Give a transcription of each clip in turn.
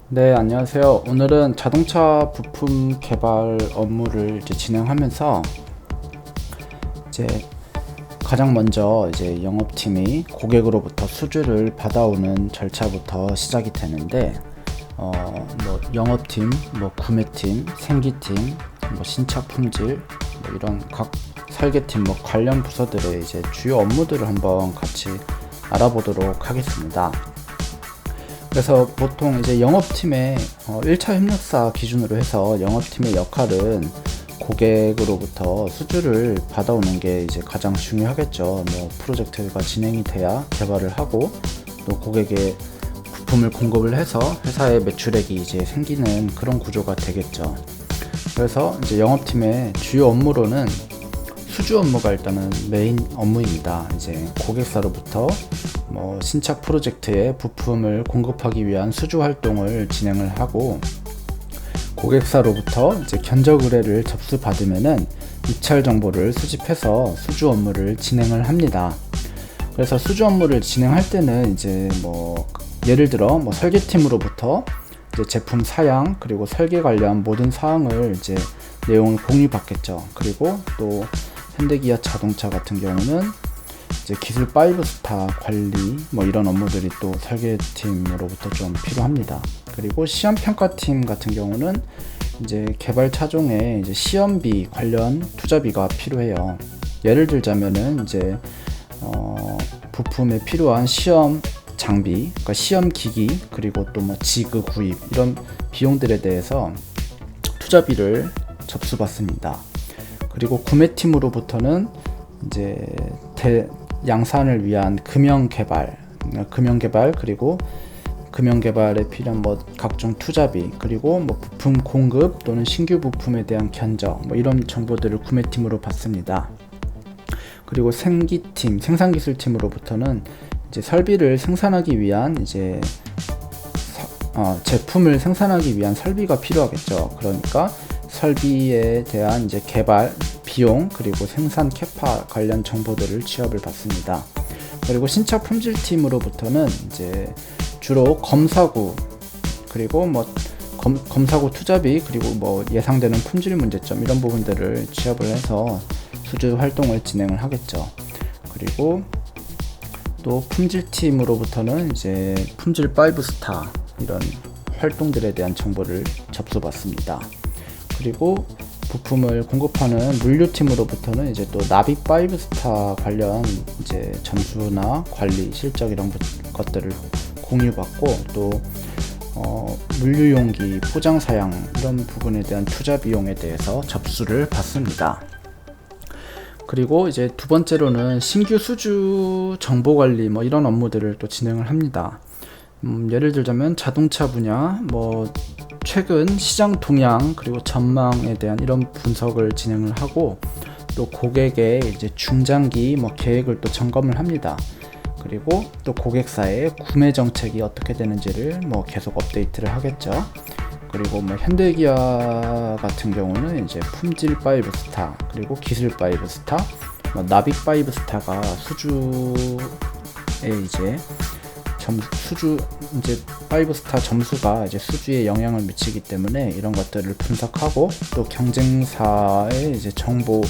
네, 안녕하세요. 오늘은 자동차 부품 개발 업무를 진행하면서 이제 가장 먼저 영업팀이 고객으로부터 수주를 받아오는 절차부터 시작이 되는데, 영업팀, 구매팀, 생기팀, 신차 품질, 이런 각 설계팀, 관련 부서들의 주요 업무들을 한번 같이 알아보도록 하겠습니다. 그래서 보통 영업팀의 1차 협력사 기준으로 해서 영업팀의 역할은 고객으로부터 수주를 받아오는 게 가장 중요하겠죠. 프로젝트가 진행이 돼야 개발을 하고 또 고객의 부품을 공급을 해서 회사의 매출액이 생기는 그런 구조가 되겠죠. 그래서 영업팀의 주요 업무로는 수주 업무가 일단은 메인 업무입니다. 고객사로부터 신차 프로젝트에 부품을 공급하기 위한 수주 활동을 진행을 하고, 고객사로부터 견적 의뢰를 접수받으면은 입찰 정보를 수집해서 수주 업무를 진행을 합니다. 그래서 수주 업무를 진행할 때는 예를 들어 설계팀으로부터 제품 사양 그리고 설계 관련 모든 사항을 내용을 공유받겠죠. 그리고 또 현대기아 자동차 같은 경우는 기술 5스타 관리 이런 업무들이 또 설계팀으로부터 좀 필요합니다. 그리고 시험평가팀 같은 경우는 개발 차종에 시험비 관련 투자비가 필요해요. 예를 들자면은 부품에 필요한 시험 장비, 그러니까 시험 기기, 그리고 또 지그 구입 이런 비용들에 대해서 투자비를 접수받습니다. 그리고 구매팀으로부터는 양산을 위한 금형개발 그리고 금형개발에 필요한 각종 투자비, 그리고 부품 공급 또는 신규 부품에 대한 견적 이런 정보들을 구매팀으로 받습니다. 그리고 생기팀, 생산기술팀으로부터는 설비를 생산하기 위한 제품을 생산하기 위한 설비가 필요하겠죠. 그러니까 설비에 대한 개발 비용 그리고 생산 캐파 관련 정보들을 취합을 받습니다. 그리고 신차 품질팀으로부터는 주로 검사구 그리고 검사구 투자비 그리고 예상되는 품질 문제점 이런 부분들을 취합을 해서 수주 활동을 진행을 하겠죠. 그리고 또 품질팀으로부터는 품질 5스타 이런 활동들에 대한 정보를 접수받습니다. 그리고 부품을 공급하는 물류팀으로부터는 또 나빅 5스타 관련 점수나 관리 실적 이런 것들을 공유받고, 또 물류용기 포장 사양 이런 부분에 대한 투자 비용에 대해서 접수를 받습니다. 그리고 두 번째로는 신규 수주 정보 관리 이런 업무들을 또 진행을 합니다. 예를 들자면 자동차 분야 최근 시장 동향 그리고 전망에 대한 이런 분석을 진행을 하고, 또 고객의 중장기 계획을 또 점검을 합니다. 그리고 또 고객사의 구매 정책이 어떻게 되는지를 계속 업데이트를 하겠죠. 그리고 현대기아 같은 경우는 품질 5스타 그리고 기술 5스타, 나빅 5스타가 수주에 수주 5스타 점수가 수주에 영향을 미치기 때문에 이런 것들을 분석하고, 또 경쟁사의 정보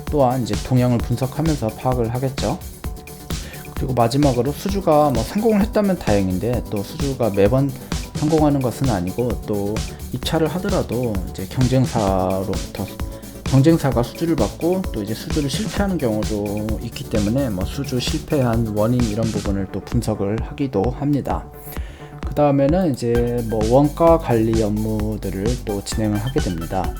또한 동향을 분석하면서 파악을 하겠죠. 그리고 마지막으로 수주가 성공을 했다면 다행인데, 또 수주가 매번 성공하는 것은 아니고, 또 입찰을 하더라도 경쟁사가 수주를 받고 또 수주를 실패하는 경우도 있기 때문에 수주 실패한 원인 이런 부분을 또 분석을 하기도 합니다. 그 다음에는 원가 관리 업무들을 또 진행을 하게 됩니다.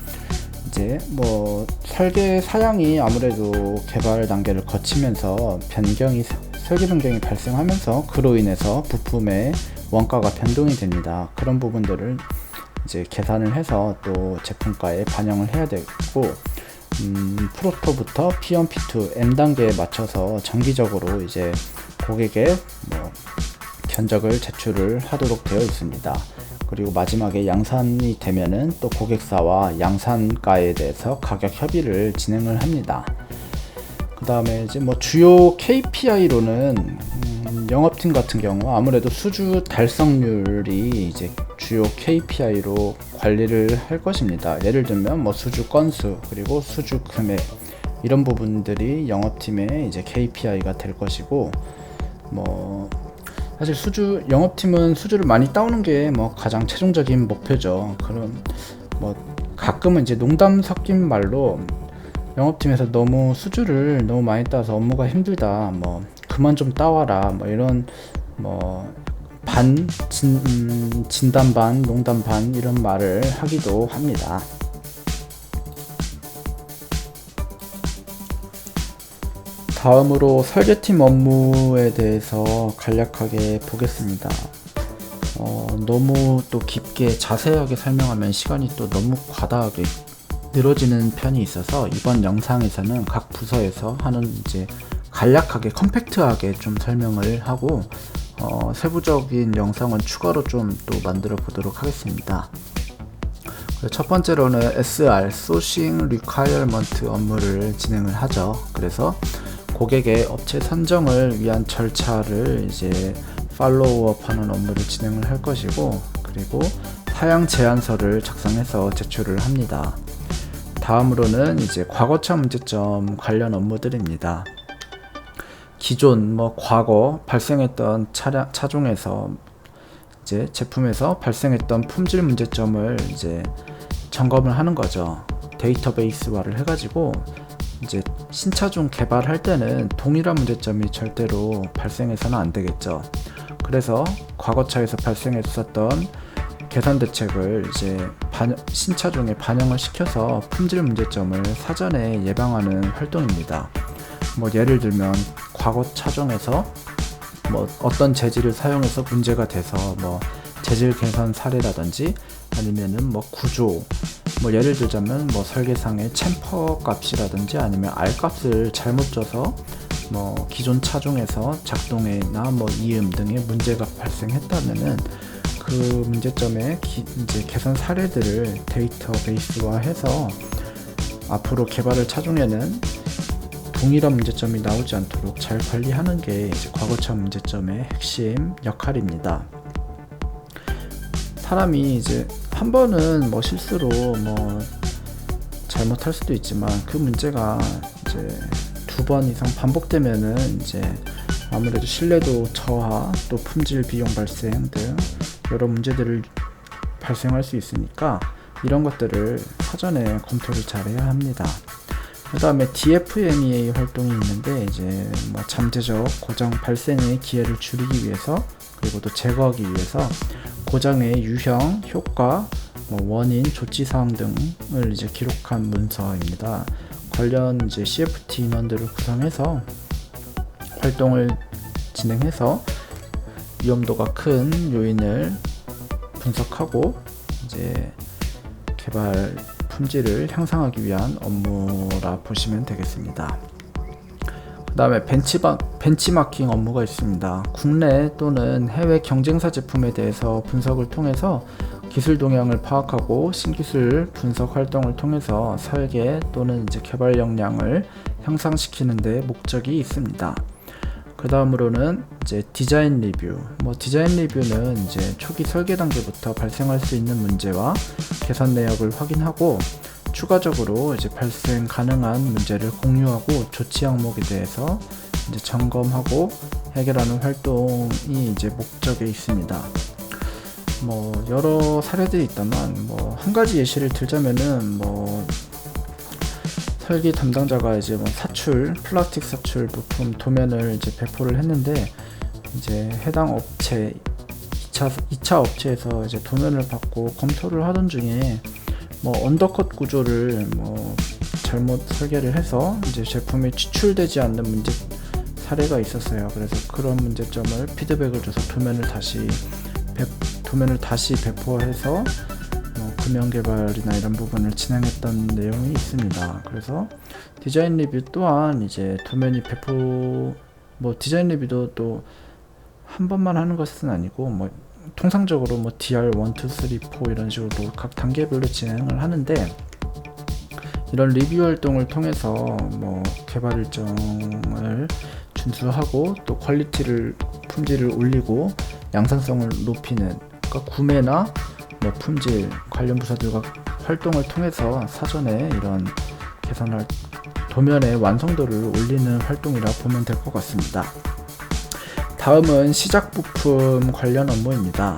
설계 사양이 아무래도 개발 단계를 거치면서 설계 변경이 발생하면서 그로 인해서 부품의 원가가 변동이 됩니다. 그런 부분들을 계산을 해서 또 제품가에 반영을 해야 되고, 프로토부터 P1, P2, M단계에 맞춰서 정기적으로 고객의 견적을 제출을 하도록 되어 있습니다. 그리고 마지막에 양산이 되면은 또 고객사와 양산가에 대해서 가격 협의를 진행을 합니다. 그 다음에 주요 KPI로는 영업팀 같은 경우 아무래도 수주 달성률이 이제 주요 KPI로 관리를 할 것입니다. 예를 들면 뭐 수주 건수 그리고 수주 금액 이런 부분들이 영업팀의 이제 KPI가 될 것이고, 뭐 사실 영업팀은 수주를 많이 따오는 게 뭐 가장 최종적인 목표죠. 그런 뭐 가끔은 이제 농담 섞인 말로 영업팀에서 수주를 너무 많이 따서 업무가 힘들다, 뭐 그만 좀 따와라, 뭐 이런 뭐 진담 반 농담 반 이런 말을 하기도 합니다. 다음으로 설계팀 업무에 대해서 간략하게 보겠습니다. 너무 또 깊게 자세하게 설명하면 시간이 또 너무 과다하게 늘어지는 편이 있어서 이번 영상에서는 각 부서에서 하는 이제 간략하게 컴팩트하게 좀 설명을 하고, 세부적인 영상은 추가로 좀 또 만들어 보도록 하겠습니다. 첫 번째로는 SR, Sourcing Requirement 업무를 진행을 하죠. 그래서 고객의 업체 선정을 위한 절차를 이제 팔로우업 하는 업무를 진행을 할 것이고, 그리고 사양 제안서를 작성해서 제출을 합니다. 다음으로는 이제 과거차 문제점 관련 업무들입니다. 기존 과거 발생했던 차종에서 이제 제품에서 발생했던 품질 문제점을 이제 점검을 하는 거죠. 데이터베이스화를 해가지고 이제 신차종 개발할 때는 동일한 문제점이 절대로 발생해서는 안 되겠죠. 그래서 과거차에서 발생했었던 개선 대책을 이제 신차종에 반영을 시켜서 품질 문제점을 사전에 예방하는 활동입니다. 예를 들면 과거 차종에서 어떤 재질을 사용해서 문제가 돼서 재질 개선 사례라든지 아니면은 구조, 예를 들자면 설계상의 챔퍼 값이라든지 아니면 R 값을 잘못 줘서 기존 차종에서 작동이나 이음 등의 문제가 발생했다면은 그 문제점의 이제 개선 사례들을 데이터베이스화해서 앞으로 개발할 차종에는 동일한 문제점이 나오지 않도록 잘 관리하는 게 이제 과거차 문제점의 핵심 역할입니다. 사람이 이제 한 번은 실수로 잘못할 수도 있지만 그 문제가 이제 2번 이상 반복되면은 이제 아무래도 신뢰도 저하, 또 품질 비용 발생 등 여러 문제들을 발생할 수 있으니까 이런 것들을 사전에 검토를 잘 해야 합니다. 그 다음에 DFMEA 활동이 있는데 이제 잠재적 고장 발생의 기회를 줄이기 위해서, 그리고 또 제거하기 위해서 고장의 유형, 효과, 원인, 조치 사항 등을 이제 기록한 문서입니다. 관련 이제 CFT 인원들을 구성해서 활동을 진행해서 위험도가 큰 요인을 분석하고 이제 개발 품질을 향상하기 위한 업무라 보시면 되겠습니다. 그 다음에 벤치마킹 업무가 있습니다. 국내 또는 해외 경쟁사 제품에 대해서 분석을 통해서 기술 동향을 파악하고 신기술 분석 활동을 통해서 설계 또는 이제 개발 역량을 향상시키는 데 목적이 있습니다. 그 다음으로는 이제 디자인 리뷰. 디자인 리뷰는 이제 초기 설계 단계부터 발생할 수 있는 문제와 개선 내역을 확인하고 추가적으로 이제 발생 가능한 문제를 공유하고 조치 항목에 대해서 이제 점검하고 해결하는 활동이 이제 목적에 있습니다. 여러 사례들이 있다만 한 가지 예시를 들자면은 설계 담당자가 이제 플라스틱 사출 부품 도면을 이제 배포를 했는데 이제 해당 업체 2차 업체에서 이제 도면을 받고 검토를 하던 중에 언더컷 구조를 잘못 설계를 해서 이제 제품이 추출되지 않는 문제 사례가 있었어요. 그래서 그런 문제점을 피드백을 줘서 도면을 다시 배포해서 금형 개발이나 이런 부분을 진행했던 내용이 있습니다. 그래서 디자인 리뷰 또한 이제 도면이 디자인 리뷰도 또 한 번만 하는 것은 아니고 통상적으로 DR 1, 2, 3, 4 이런 식으로 각 단계별로 진행을 하는데, 이런 리뷰 활동을 통해서 개발 일정을 준수하고 또 퀄리티를 품질을 올리고 양산성을 높이는, 그러니까 구매나 뭐 품질 관련 부서들과 활동을 통해서 사전에 이런 개선할 도면의 완성도를 올리는 활동이라 보면 될 것 같습니다. 다음은 시작 부품 관련 업무입니다.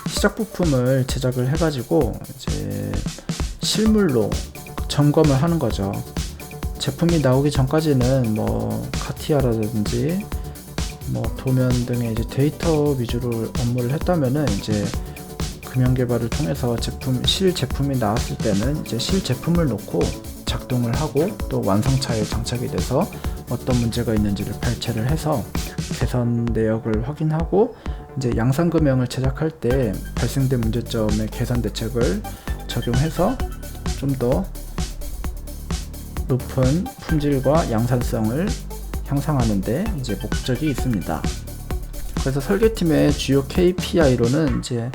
시작 부품을 제작을 해가지고 이제 실물로 점검을 하는 거죠. 제품이 나오기 전까지는 뭐 카티아라든지 뭐 도면 등의 이제 데이터 위주로 업무를 했다면은 이제 금형 개발을 통해서 실제품이 나왔을 때는 이제 실제품을 놓고 작동을 하고 또 완성차에 장착이 돼서 어떤 문제가 있는지를 발췌를 해서 개선 내역을 확인하고 이제 양산 금형을 제작할 때 발생된 문제점의 개선 대책을 적용해서 좀 더 높은 품질과 양산성을 향상하는 데 이제 목적이 있습니다. 그래서 설계팀의 주요 KPI로는 이제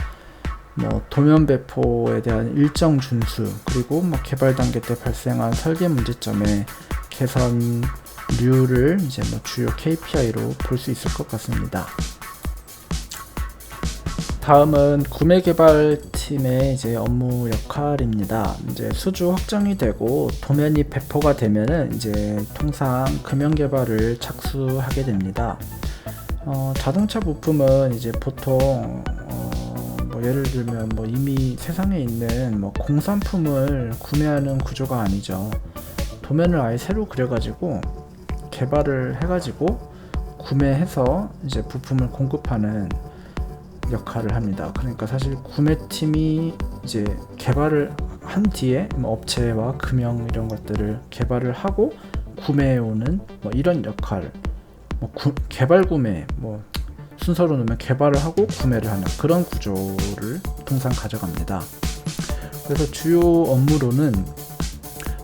뭐 도면 배포에 대한 일정 준수, 그리고 뭐 개발 단계 때 발생한 설계 문제점의 개선류를 이제 뭐 주요 KPI로 볼 수 있을 것 같습니다. 다음은 구매 개발팀의 이제 업무 역할입니다. 이제 수주 확정이 되고 도면이 배포가 되면은 이제 통상 금형 개발을 착수하게 됩니다. 자동차 부품은 이제 보통 뭐 예를 들면 뭐 이미 세상에 있는 뭐 공산품을 구매하는 구조가 아니죠. 도면을 아예 새로 그려가지고 개발을 해가지고 구매해서 이제 부품을 공급하는 역할을 합니다. 그러니까 사실 구매팀이 이제 개발을 한 뒤에 뭐 업체와 금형 이런 것들을 개발을 하고 구매해오는 뭐 이런 역할, 뭐 개발 구매, 뭐 순서로 놓으면 개발을 하고 구매를 하는 그런 구조를 통상 가져갑니다. 그래서 주요 업무로는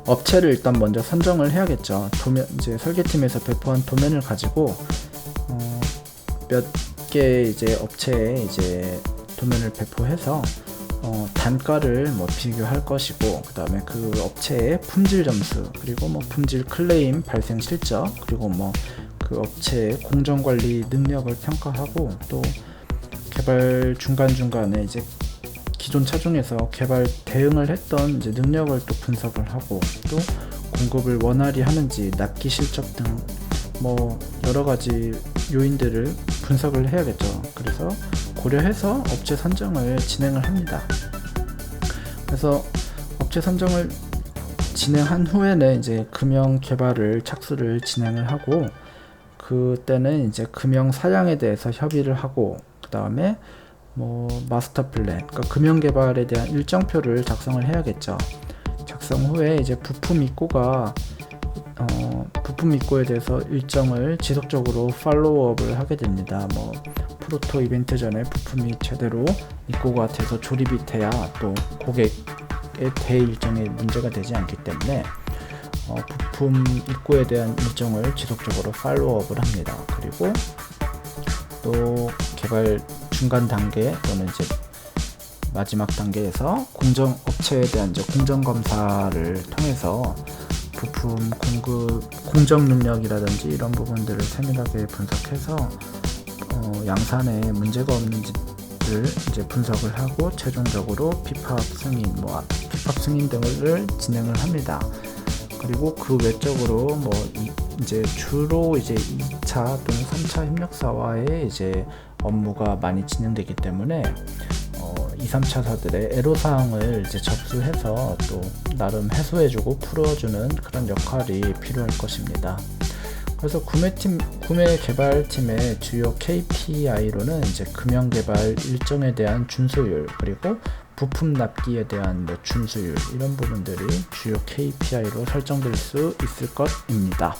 업체를 일단 먼저 선정을 해야겠죠. 도면, 이제 설계팀에서 배포한 도면을 가지고 몇 개 이제 업체에 이제 도면을 배포해서 단가를 뭐 비교할 것이고, 그 다음에 그 업체의 품질 점수, 그리고 뭐 품질 클레임 발생 실적, 그리고 뭐 그 업체의 공정 관리 능력을 평가하고, 또 개발 중간중간에 이제 기존 차종에서 개발 대응을 했던 이제 능력을 또 분석을 하고, 또 공급을 원활히 하는지 납기 실적 등 뭐 여러 가지 요인들을 분석을 해야겠죠. 그래서 고려해서 업체 선정을 진행을 합니다. 그래서 업체 선정을 진행한 후에는 이제 금형 개발을 착수를 진행을 하고, 그때는 이제 금형 사양에 대해서 협의를 하고, 그 다음에 뭐 마스터 플랜, 그러니까 금형 개발에 대한 일정표를 작성을 해야겠죠. 작성 후에 이제 부품 입고에 대해서 일정을 지속적으로 팔로우업을 하게 됩니다. 뭐 프로토 이벤트 전에 부품이 제대로 입고가 돼서 조립이 돼야 또 고객의 대일정에 문제가 되지 않기 때문에 부품 입고에 대한 일정을 지속적으로 팔로우업을 합니다. 그리고 또 개발 중간 단계 또는 이제 마지막 단계에서 업체에 대한 이제 공정 검사를 통해서 부품 공정 능력이라든지 이런 부분들을 세밀하게 분석해서 양산에 문제가 없는지를 이제 분석을 하고 최종적으로 피팝 승인 등을 진행을 합니다. 그리고 그 외적으로 뭐 이제 주로 이제 2차 또는 3차 협력사와의 이제 업무가 많이 진행되기 때문에 2, 3차사들의 애로사항을 이제 접수해서 또 나름 해소해주고 풀어주는 그런 역할이 필요할 것입니다. 그래서 구매 개발팀의 주요 KPI로는 이제 금형 개발 일정에 대한 준수율, 그리고 부품 납기에 대한 뭐 준수율, 이런 부분들이 주요 KPI로 설정될 수 있을 것입니다.